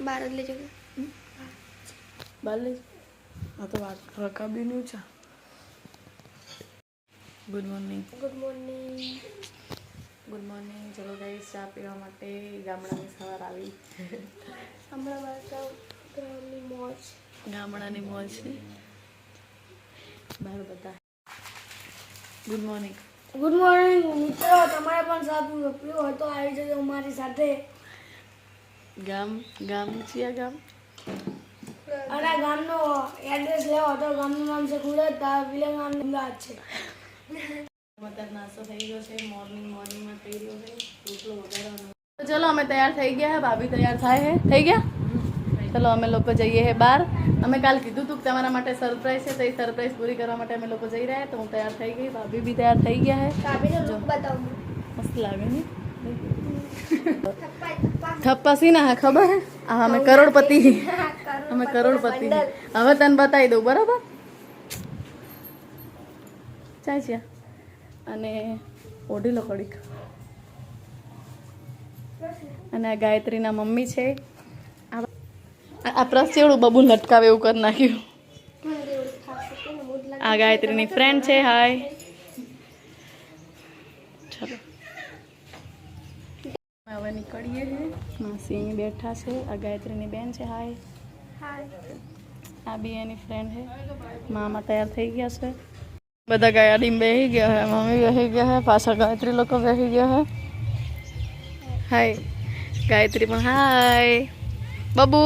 बाहर ले जाओ बाहर ले हाँ तो बात रखा भी नहीं चा गुड मॉर्निंग चलो गाइस चा पीवा माटे गामडानी सवार आवी हमारा वार्ता ग्रामनी मौज गामडानी मौज છે બહાર બધા ગુડ મોર્નિંગ મિત્રો તમારે પણ સાથ પીવો હોય તો આવી જજો અમારી સાથે ગામ છે ગામ અરે ગામનો એડ્રેસ લેવો તો ગામનું નામ છે કુલત વિલેગામ અમદાવાદ છે અત્યારે નાસ્તો થઈ ગયો છે મોર્નિંગમાં થઈ રહ્યો છે રોટલો વગાડવાનો તો ચલો અમે તૈયાર થઈ ગયા હે ભાભી તૈયાર થાય હે થઈ ગયા ચલો અમે લોકો જઈએ હે બહાર અમે કાલ કીધું તું કે તમારા માટે સરપ્રાઈઝ છે તો એ સરપ્રાઈઝ પૂરી કરવા માટે અમે લોકો જઈ રહ્યા તો હું તૈયાર થઈ ગઈ ભાભી બી તૈયાર થઈ ગયા હે ભાભીનો લુક બતાવો મસ્ત લાગે ને થપ્પા સી ના ખબર હે અમે કરોડપતિ હવે તને બતાવી દઉં બરાબર ચાલ છે અને ઓઢી લો કડીક અને આ ગાયત્રીના મમ્મી છે આ પ્રસ જેવડું બબુલ લટકાવે એવું કરી નાખ્યું આ ગાયત્રીની ફ્રેન્ડ છે હાય ચલો હવે નીકળીએ છે માસી અહીં બેઠા છે આ ગાયત્રીની બેન છે હાય આ બી એની ફ્રેન્ડ છે મામા તૈયાર થઈ ગયા છે બધા ગાડીમાં બેસી ગયા હે મમ્મી બેસી ગયા હે પાછળ ગાયત્રી લોકો બેસી ગયા હે હાય ગાયત્રી પણ હાય બબુ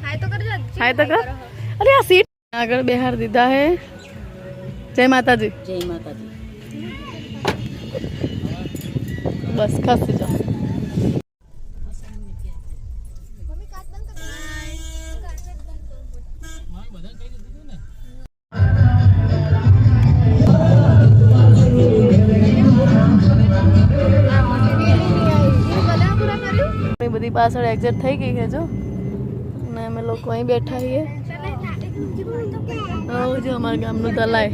હાય તો કર અરે આ સીટ આગળ બેહાર દીધા હે જય માતાજી બસ ખસી જાઓ બધી પાછળ એક્ઝેક્ટ થઈ ગઈ છે જો અને અમે લોકો અહીં બેઠા છીએ જો અમારા ગામનું તલાય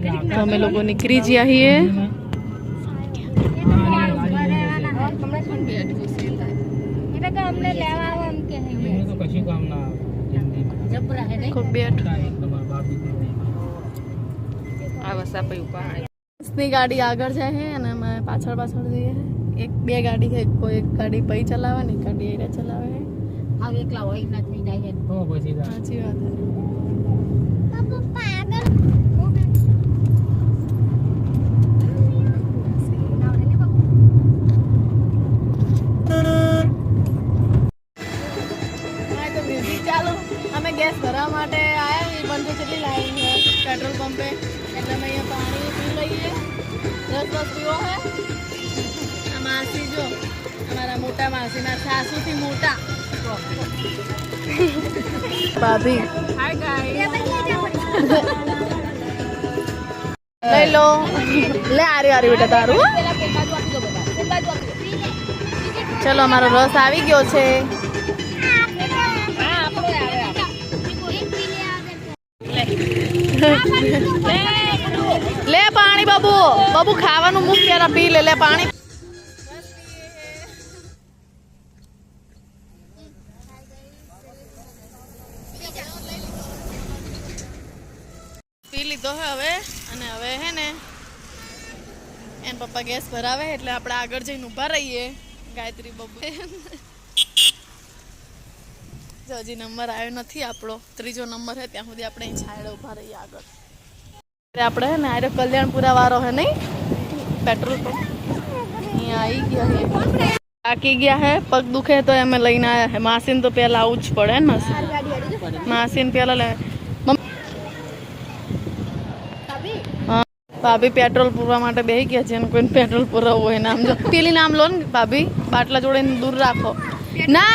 તો અમે લોકો નીકળી ગયા છીએ ની ગાડી આગળ જાય છે અને અમે પાછળ જઈએ એક બે ગાડી છે કોઈ એક ગાડી પઈ ચલાવે ને એક ગાડી એરા ચલાવે છે આ એકલા હોય ના થઈ જાય તો પછી સાચી વાત છે પપ્પા આગળ તો મ્યુઝિક ચાલુ અમે ગેસ ભરવા માટે આવ્યા બંધો કેટલી લાઈન છે પેટ્રોલ પંપે એટલે અમે અહીંયા પાણી પી લઈએ રસ પીવો હે આ માસી જો અમારા મોટા માસીના સાસુથી મોટા ભાભી હાય ગાઈસ લઈ લો લે આરી બેટા તારું ચલો અમારો રસ આવી ગયો છે લે પાણી બાબુ ખાવાનું મૂક પેલા પી લે પાણી પી લીધો હે હવે અને હવે હે ને એન પપ્પા ગેસ ભરાવે એટલે આપણે આગળ જઈને ઊભા રહીએ ગાયત્રી બબુ હજી નંબર આવ્યો નથી આપણો ત્રીજો નંબર છે ત્યાં સુધી આપણે છાયડે ઊભા રહીએ આગળ આપણે હે ને આરે કલ્યાણપુરા વાળો હે નહીં પેટ્રોલ પંપ અહીંયા આવી ગયા હે થાકી ગયા હે પગ દુખે તો અમે લઈને આવ્યા હે માસીને તો પહેલા આવું જ પડે ને માસીને પહેલા લે ભાભી પેટ્રોલ પૂરવા માટે બેસી ગયા છે કોઈને પેટ્રોલ પુરાવવું હોય નામ જો પેલી નામ લો ને ભાભી બાટલા જોડે દૂર રાખો ના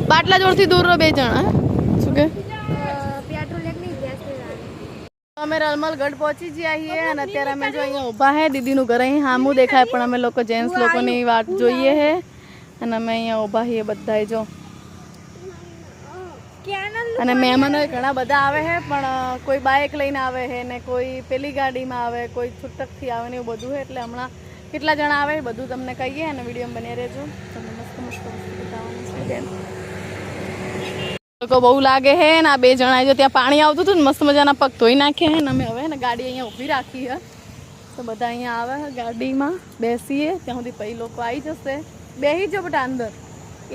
બાટલા જોડથી દૂર રહો બે જણા શું કે અમે રલમલગઢ પહોંચી ગયા છીએ અને અત્યારે અમે જો અહીંયા ઊભા હે દીદીનું ઘર અહીં સામું દેખાય પણ અમે લોકો જેન્ટ્સ લોકોની વાત જોઈએ હે અને અમે અહીંયા ઊભા છીએ બધા જો અને મહેમાનો ઘણા બધા આવે છે, પણ કોઈ બાઇક લઈને આવે છે ને કોઈ પેલી ગાડીમાં આવે, કોઈ છૂટકથી આવે ને એવું બધું છે. એટલે હમણાં કેટલા જણા આવે બધું તમને કહીએ અને વિડીયો બની રહેજો. તમને મસ્ત મસ્ત વસ્તુ બતાવવાનું છે બેન. લોકો બહુ લાગે છે ને આ બે જણા જો ત્યાં પાણી આવતું હતું ને મસ્ત મજાના પગ ધોઈ નાખ્યા છે ને અમે હવે ને ગાડી અહીંયા ઊભી રાખી છે. તો બધા અહીંયા આવે છે ગાડીમાં બેસીએ ત્યાં સુધી પછી લોકો આવી જશે. બેસી જો બેટા અંદર.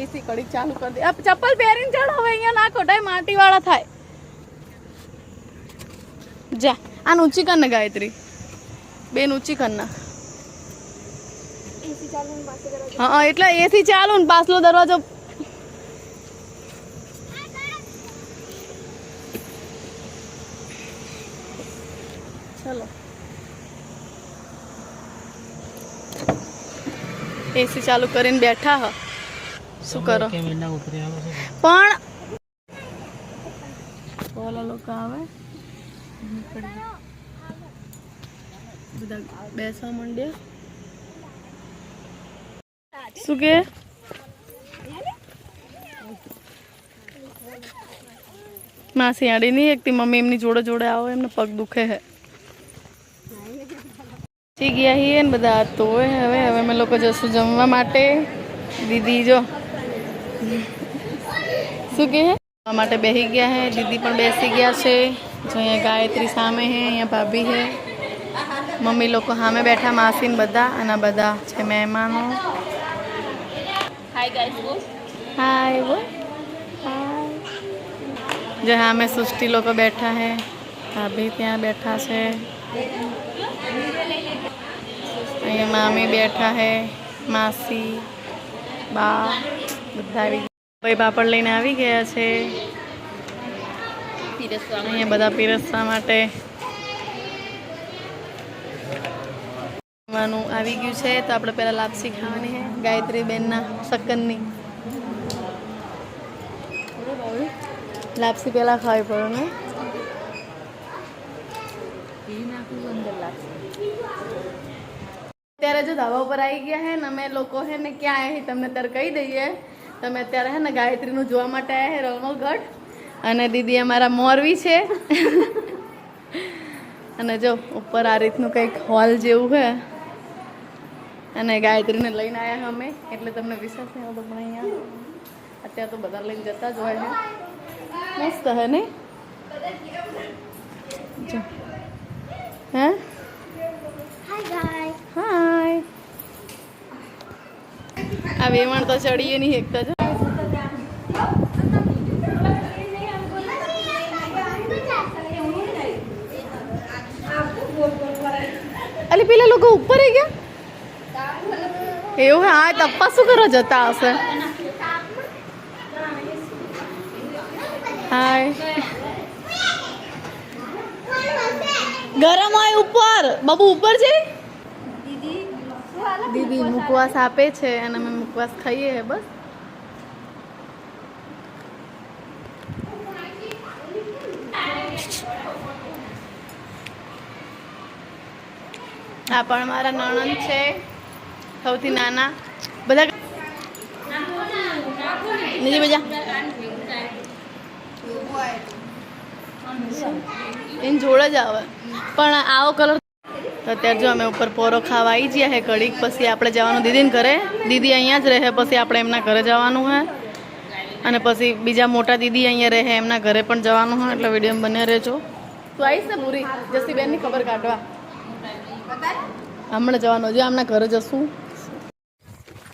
એસી કડી ચાલુ કરી દે. ચપ્પલ પહેરીને ચડો હવે અહીંયા ના ખોટાય માટી વાળા થાય. જા આ ઊંચી કર ને ગાયત્રી બેન ઊંચી કર ના. હા એટલે એસી ચાલુ ને પાછલો દરવાજો ચલો એસી ચાલુ કરીને બેઠા હ શું કરો પણ ઓલા લોકો આવે બધા બેસવા માંડ્યા. શું કે માસી આડી નહીં એકતી મમ્મી એમની જોડે જોડે આવો એમને પગ દુખે હે. થઈ ગયા છીએ ને બધા તો હવે અમે લોકો જશું જમવા માટે. દીદી જો શું કે માટે બેસી ગયા હે. દીદી પણ બેસી ગયા છે. જો અહીંયા ગાયત્રી સામે હે, અહીંયા ભાભી હે, મમ્મી લોકો સામે બેઠા માસી ને બધા અને બધા છે મહેમાનો. હાય ગાઈસ બોલ હાય બોલ હાય. જો સામે સૃષ્ટિ લોકો બેઠા હે, ભાભી ત્યાં બેઠા છે, અહીંયા મામી બેઠા હે, માસી બા બધા આવી ભાઈ પાપડ લઈને આવી ગયા છે. અહીંયા બધા પીરસવા માટે આવી ગયું છે. તો આપણે પહેલા લાપસી ખાવાની છે ગાયત્રી બેનના સકનની. લાપસી પહેલા ખાવી પડે ને. અત્યારે જો ધાબા ઉપર આવી ગયા હે ને અમે લોકો હે ને ક્યાં આવ્યા તમને અત્યારે કહી દઈએ. તમે અત્યારે હે ને ગાયત્રીનું જોવા માટે આવ્યા હે રણોગઢ અને દીદી અમારા મોરવી છે. અને જો ઉપર આ રીતનું કંઈક હોલ જેવું છે અને ગાયત્રીને લઈને આવ્યા અમે એટલે તમને વિશ્વાસ નહીં આવતો પણ અહીંયા અત્યારે તો બધા લઈને જતા જ હોય છે. મસ્ત હે ને જો હે હાય. આ વેવણ તો ચડીએ નહીં એકતા જો. અલી પેલા લોકો ઉપર આવી ગયા એવું. હા તપ્પા શું કરવા જતા હશે. હાય ગરમ હોય ઉપર બાબુ ઉપર છે. દીદી મુકવાસ આપે છે અને અમે મુકવાસ ખાઈએ હે બસ. આ પણ મારા નણંદ છે સૌથી નાના. બધા નીચે બજા એની જોડે જ આવે પણ આવો કલર. તો અત્યારે જો અમે ઉપર પોરો ખાવા આવી ગયા હે કડીક. પછી આપણે જવાનું દીદીને ઘરે. દીદી અહીંયા જ રહે પછી આપણે એમના ઘરે જવાનું હે અને પછી બીજા મોટા દીદી અહીંયા રહે એમના ઘરે પણ જવાનું હોય. એટલે વિડીયો બને રહેજો. તું આવીશ ને પૂરી જસીબેનની ખબર કાઢવા હમણાં જવાનું હજુ આમના ઘરે જશું.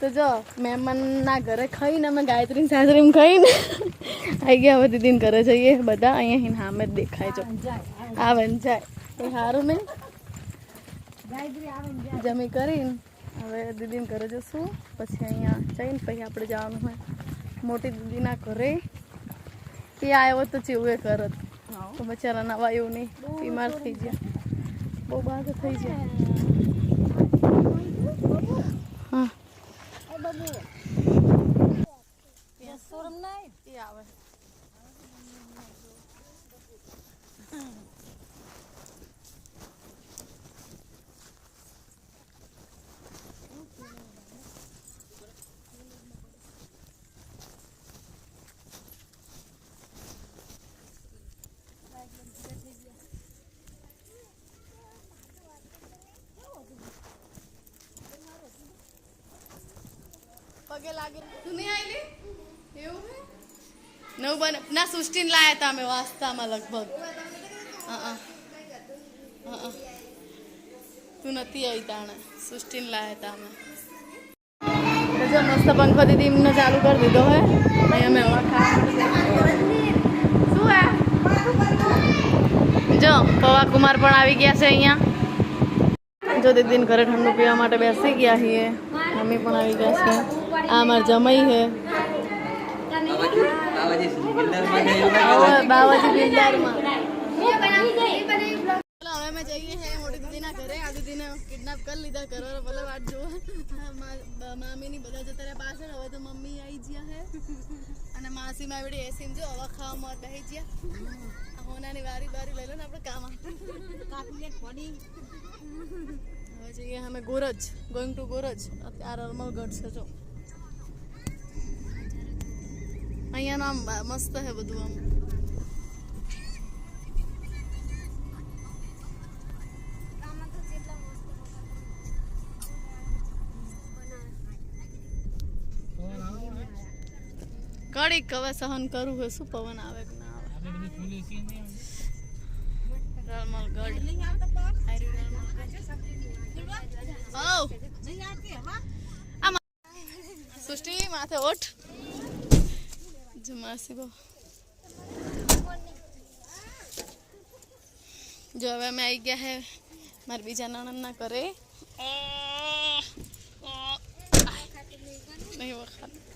તો જો મહેમાનના ઘરે ખાઈને અમે ગાયત્રીની સાસરીમાં ખાઈને આવી ગયા. હવે દીદીને ઘરે જઈએ બધા. અહીંયા સામે જ દેખાય જો આવે ને જાય એ સારું ને. જમી કરીને હવે દીદીને ઘરે જશું. પછી અહીંયા જઈને પછી આપણે જવાનું હોય મોટી દીદીના ઘરે. એ આવ્યો તો ચેવું એ કરત તો બચારા નવા એવું નહીં બીમાર થઈ ગયા બહુ બહાર થઈ ગયા. હા આવે પગે લાગે તું નહીં આવેલી એવું હે નવું બને ના સૃષ્ટિને લાયા હતા અમે વાસ્તામાં લગભગ તું નથી આવી તાણે સૃષ્ટિને લાયા હતા અમે જો મસ્ત પંખો દીદી એમને ચાલુ કરી દીધો હે અહીંયા અમે હવા ખાવા શું હે જો પવા કુમાર પણ આવી ગયા છે અહીંયા જો દીદીને ઘરે ઠંડુ પીવા માટે બેસી ગયા છીએ મમ્મી પણ આવી ગયા છે આ અમાર જમાઈ છે બાવાજી બિલ્ડરમાં હવે અમે જઈએ છીએ મોટી દીદીના ઘરે આ દીદીને કિડનેપ કરી લીધા ઘરવાળા ભલે વાત જુઓ મામીની બધા જતા રહ્યા પાછળ હવે તો મમ્મી આવી ગયા છે અને માસી માવડી એસીમ જો હવા ખાવામાં બેસી ગયા હોનાની વારી બારી લઈ લો ને આપણે કામ હવે જઈએ અમે ગોરજ ગોઈંગ ટુ ગોરજ અત્યારે અરમલગઢ છે જો અહીંયાનું આમ મસ્ત છે બધું આમ કડીક હવે સહન કરવું હોય શું પવન આવે કે ના આવે સૃષ્ટિ માથે ઓઠ માસી બહુ જો હવે અમે આવી ગયા હે મારા બીજા નણંદના ઘરે નહીં વખત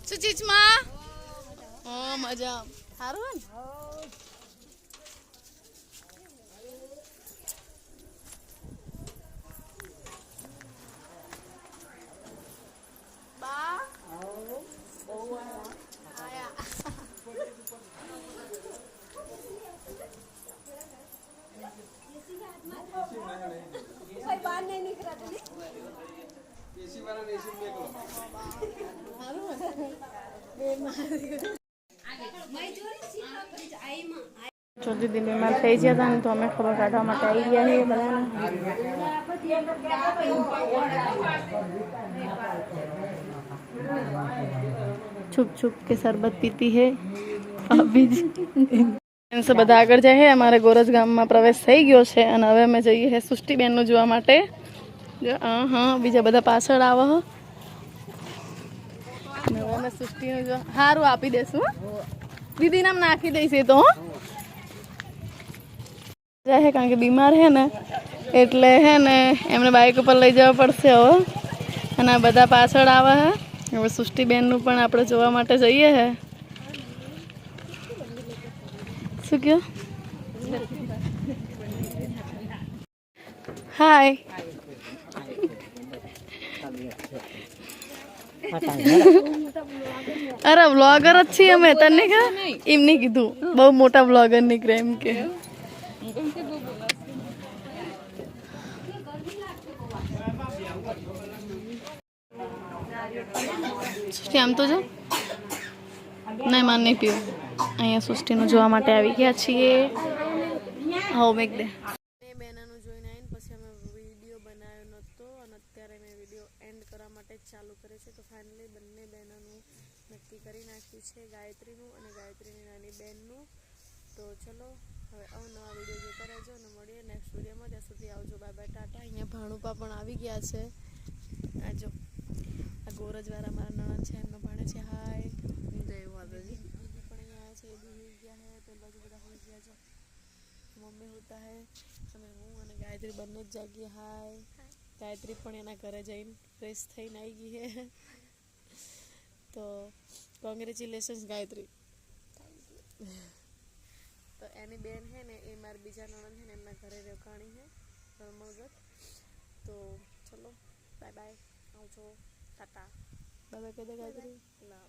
શું ચીજમાં ઓ મજા સારું ને બા ચોથી દિન બીમાર થઈ ગયા હતા ને તો અમે ખબર કાઢવા માટે આવી ગયા છીએ બધાને છુપ છુપ કે શરબત પીતી હે અભી જ બધા આગળ જાય છે અમારે ગોરજ ગામમાં પ્રવેશ થઈ ગયો છે અને હવે અમે જઈએ છીએ સૃષ્ટિબેનનું જોવા માટે હા બીજા બધા પાછળ આવે હવે અમે સૃષ્ટિનું જો સારું આપી દેશું દીદી નામ નાખી દઈશ તો જાય કારણ કે બીમાર હે ને એટલે હે ને એમને બાઇક ઉપર લઈ જવા પડશે હવે અને આ બધા પાછળ આવે હે હવે સૃષ્ટિબેનનું પણ આપણે જોવા માટે જઈએ હે શું કહો હાય અરે વ્લોગર જ છીએ અમે તને કે એમ નહીં કીધું બહુ મોટા વ્લોગર નીકળે એમ કે આમ તો જો નહીં માન નહીં પીવું અહીંયા સૃષ્ટિનું જોવા માટે આવી ગયા છીએ હો મેક દે બેનાનું જોઈને આવીને પછી અમે વિડીયો બનાવ્યો નહોતો અને અત્યારે મેં વિડીયો એન્ડ કરવા માટે જ ચાલુ કરે છે તો ફાઇનલી બંને બહેનોનું નક્કી કરી નાખ્યું છે ગાયત્રીનું અને ગાયત્રીની નાની બહેનનું તો ચલો હવે અવનવા વિડીયો જોતા રહેજો અને મળીએ નેક્સ્ટ વિડીયોમાં ત્યાં સુધી આવજો બાય બાય ટાટા અહીંયા ભાણુપા પણ આવી ગયા છે આ જો આ ગોરજવાળા મારા નણંદ છે એમનો ભાણે છે હાય જય માતાજી પણ અહીંયા છે એ બી હોઈ ગયા હે પેલ બાજુ બધા હોઈ ગયા છે મમ્મી હોતા હે અને હું અને ગાયત્રી બંને જ જાગીએ હાય ગાયત્રી પણ એના ઘરે જઈને ફ્રેશ થઈને આવી ગઈ હે તો કોંગ્રેચ્યુલેશન્સ ગાયત્રી તો એની બેન હે ને એ મારા બીજા નણંદ છે ને એમના ઘરે રોકાણી હે અરમલગઢ તો ચલો બાય બાય આવજો ટાટા બાય બાય કહી દે ગાયત્રી ના